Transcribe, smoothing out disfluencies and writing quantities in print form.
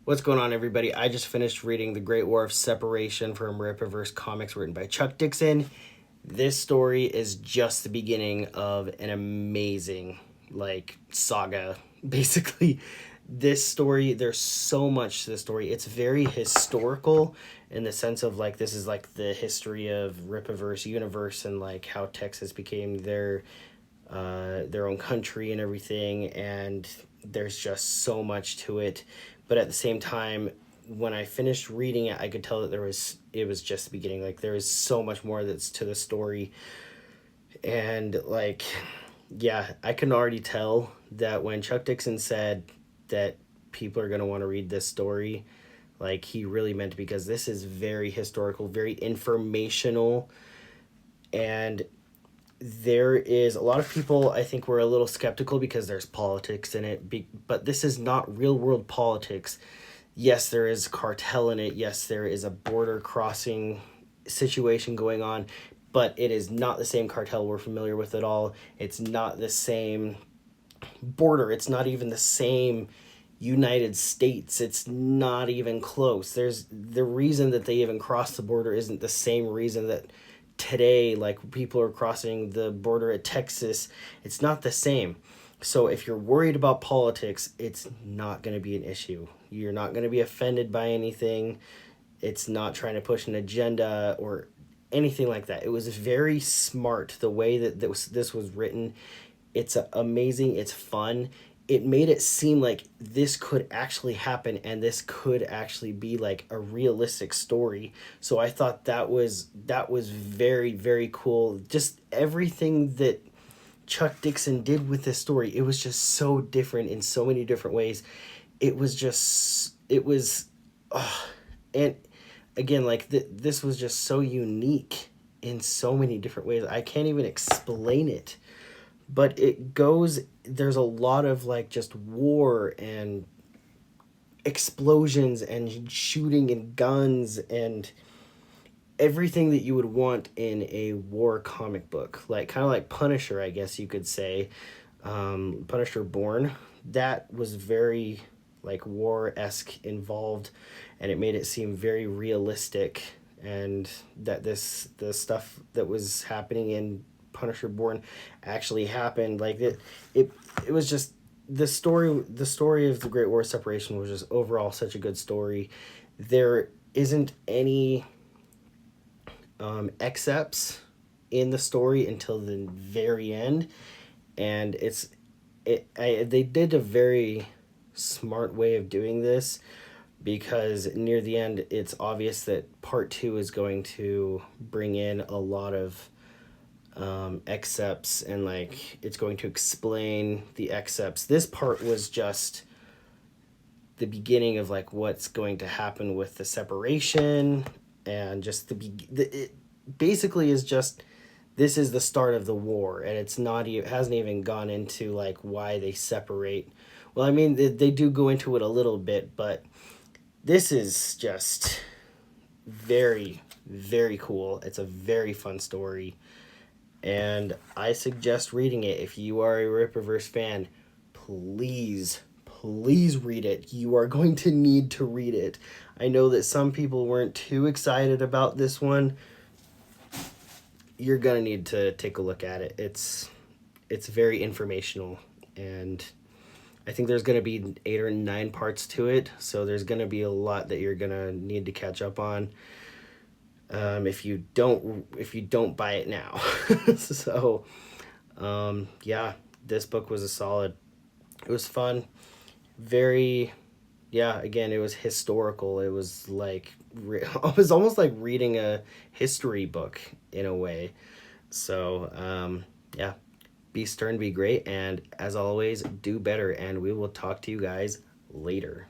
What's going on, everybody? I just finished reading The Great War of Separation from Rippaverse Comics, written by Chuck Dixon. This story is just the beginning of an amazing, saga. Basically, this story, there's so much to the story. It's very historical in the sense of, this is, the history of Rippaverse universe and, how Texas became their own country and everything, and there's just so much to it. But at the same time, when I finished reading it, I could tell that it was just the beginning. There is so much more that's to the story. And yeah, I can already tell that when Chuck Dixon said that people are going to want to read this story, he really meant it, because this is very historical, very informational. And there is a lot of people, I think, were a little skeptical because there's politics in it, but this is not real world politics. Yes, there is cartel in it. Yes, there is a border crossing situation going on, but it is not the same cartel we're familiar with at all. It's not the same border. It's not even the same United States. It's not even close. There's the reason that they even crossed the border isn't the same reason that today, people are crossing the border at Texas. It's not the same. So if you're worried about politics, it's not going to be an issue. You're not going to be offended by anything. It's not trying to push an agenda or anything like that. It was very smart the way that this was written. It's amazing. It's fun. It made it seem like this could actually happen and this could actually be a realistic story. So I thought that was very, very cool. Just everything that Chuck Dixon did with this story, it was just so different in so many different ways. And again, this was just so unique in so many different ways. I can't even explain it. But there's a lot of just war and explosions and shooting and guns and everything that you would want in a war comic book. Kind of like Punisher, I guess you could say. Punisher Born. That was very war-esque involved, and it made it seem very realistic, and that the stuff that was happening in Punisher Born actually happened. It was just the story of the Great War of Separation was just overall such a good story. There isn't any excerpts in the story until the very end, and they did a very smart way of doing this, because near the end it's obvious that part 2 is going to bring in a lot of excerpts, and it's going to explain the excerpts. This part was just the beginning of what's going to happen with the separation, and just it basically is just, this is the start of the war, and it hasn't even gone into why they separate. Well, I mean, they do go into it a little bit, but this is just very, very cool. It's a very fun story, and I suggest reading it. If you are a Rippaverse fan, please read it. You are going to need to read it. I know that some people weren't too excited about this one. You're gonna need to take a look at it. It's very informational, and I think there's gonna be 8 or 9 parts to it, so there's gonna be a lot that you're gonna need to catch up on. If you don't buy it now. So yeah, this book was it was fun, very, yeah, again, it was historical. It was it was almost like reading a history book in a way. So yeah, be stern, be great, and as always, do better, and we will talk to you guys later.